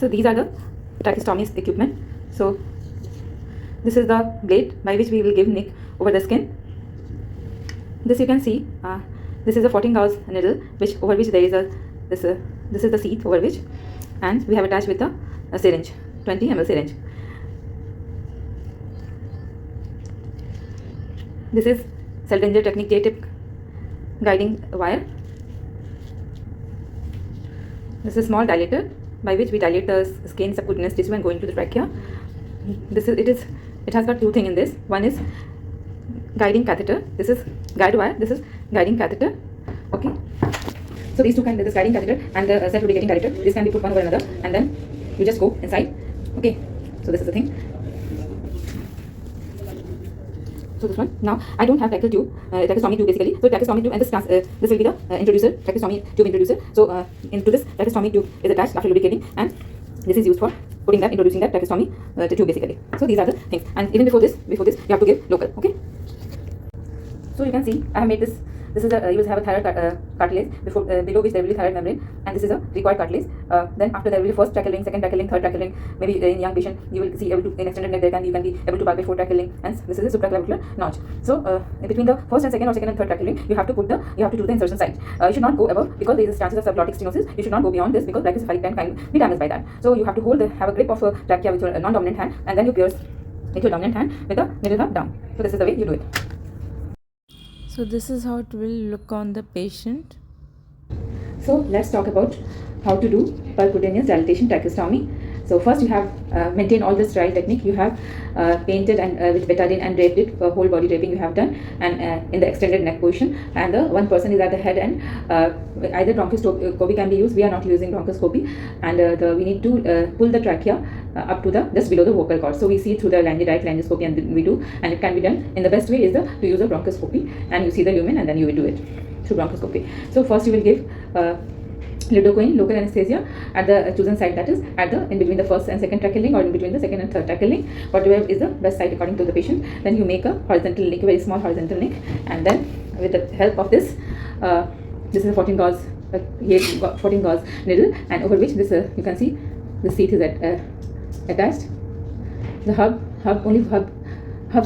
So these are the tracheostomy equipment. So this is the blade by which we will give nick over the skin. This you can see, this is a 14 gauge needle which over which there is a this is the seat over which, and we have attached with a syringe, 20 ml syringe. This is cell danger technique J-tip guiding wire. This is small dilator by which we dilate the skin subcutaneous tissue and go into the trachea. It has got two things in this. One is guiding catheter. This is guide wire. This is guiding catheter. Okay. So these two can, this guiding catheter and the self-lubricating dilator, this can be put one over another, and then you just go inside. Okay. So this is the thing. So this one. Now I don't have tracheostomy tube basically. So tracheostomy tube and this will be the introducer, tracheostomy tube introducer. So into this tracheostomy tube is attached after lubricating, and this is used for introducing that tracheostomy tube basically. So these are the things. And even before this, you have to give local. Okay. So you can see I have made this. This is you will have a thyroid cartilage below which there will be thyroid membrane, and this is a required cartilage. Then after there will be first tracheal ring, second tracheal ring, third tracheal ring. Maybe in young patient you will see able to, in extended neck you can be able to palpate fourth tracheal ring, and this is a supraclavicular notch. So between the first and second or second and third tracheal ring, you have to do the insertion site. You should not go above, because there is chances of subglottic stenosis. You should not go beyond this, because brachiocephalic pen can be damaged by that. So you have to have a grip of trachea with your non-dominant hand, and then you pierce with your dominant hand with the middle half down. So this is the way you do it. So this is how it will look on the patient. So let's talk about how to do percutaneous dilatation tracheostomy. So first you have maintained all the sterile technique. You have painted and with betadine and draped it, whole body draping you have done, and in the extended neck position, and the one person is at the head, and either bronchoscopy can be used. We are not using bronchoscopy, and we need to pull the trachea up to just below the vocal cord. So we see through the direct laryngoscopy, and we do, and it can be done in the best way is to use a bronchoscopy, and you see the lumen, and then you will do it through bronchoscopy. So first you will give lidocaine local anesthesia at the chosen site, that is in between the first and second tracheal ring, or in between the second and third tracheal ring, whatever is the best site according to the patient. Then you make a horizontal nick, a very small horizontal nick, and then with the help of this, this is a 14 gauge needle, and over which this you can see the seat is attached. The hub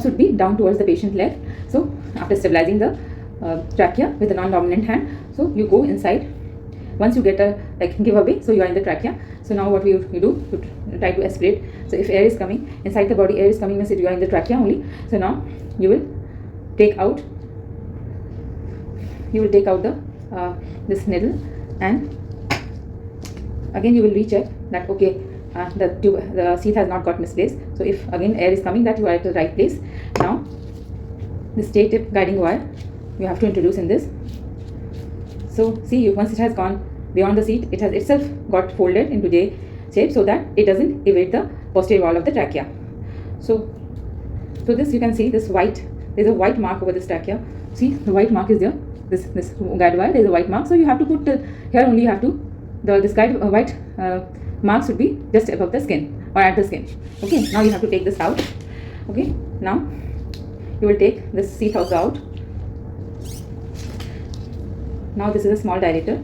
should be down towards the patient leg. So after stabilizing the trachea with the non-dominant hand, so you go inside. Once you get give away, so you are in the trachea. So now what you do, you try to aspirate. So if air is coming inside the body, air is coming means you are in the trachea only. So now you will take out the this needle, and again you will recheck that okay, the seat has not got misplaced. So if again air is coming, that you are at the right place. Now this J-tip guiding wire you have to introduce in this. So see, once it has gone beyond the seat, it has itself got folded into J shape, so that it doesn't evade the posterior wall of the trachea. So this you can see this white, there is a white mark over this trachea. See, the white mark is there. This guide wire, there is a white mark. So you have to put here only. You have to this white mark should be just above the skin or at the skin. Okay. Now you have to take this out. Okay. Now you will take this seat also out. Now this is a small dilator.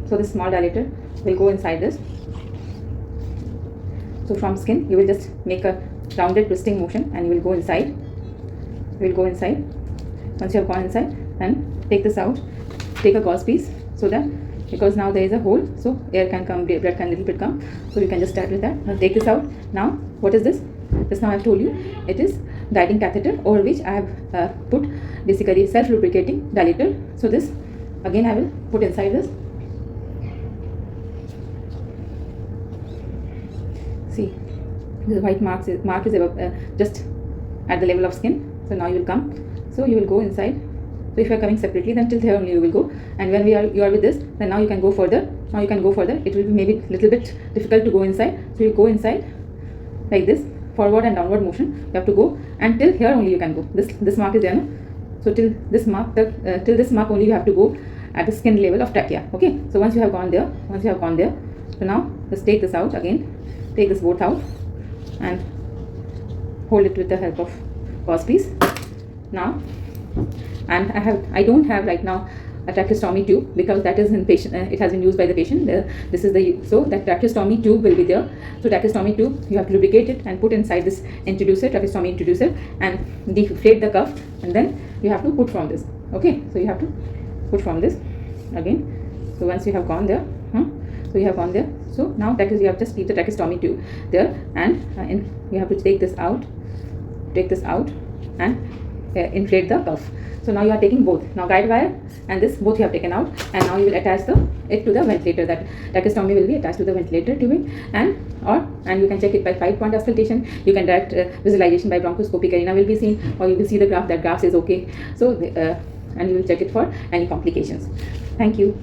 So this small dilator will go inside this. So from skin you will just make a rounded twisting motion, and you will go inside. You will go inside. Once you have gone inside, then take this out. Take a gauze piece, so that, because now there is a hole, so air can come, blood can little bit come. So you can just start with that. Now take this out. Now what is this? Just now I have told you it is guiding catheter, over which I have put basically self-lubricating dilator. So this again I will put inside this. See, the white mark is above, just at the level of skin. So now you will come. So you will go inside. So if you are coming separately, then till there only you will go. And when you are with this, then now you can go further. Now you can go further. It will be maybe little bit difficult to go inside. So you go inside like this, forward and downward motion. You have to go, and till here only you can go. This mark is there, no? So till this mark only you have to go at the skin level of trachea. Okay. So once you have gone there, so now just take this out again. Take this both out and hold it with the help of gauze piece. Now, and I don't have right now a tracheostomy tube, because that is in patient, it has been used by the patient. This is the, so that tracheostomy tube will be there. So tracheostomy tube, you have to lubricate it and put inside this introducer, tracheostomy introducer, and deflate the cuff, and then you have to put from this. Okay, so you have to put from this again. So once you have gone there, so you have gone there. So now you have just keep the tracheostomy tube there, and you have to take this out, and inflate the cuff. So now you are taking both. Now guide wire and this both you have taken out, and now you will attach it to the ventilator. That tracheostomy will be attached to the ventilator tubing, and you can check it by 5-point auscultation. You can direct visualization by bronchoscopy. Carina will be seen, or you will see the graph. That graph is okay. So and you will check it for any complications. Thank you.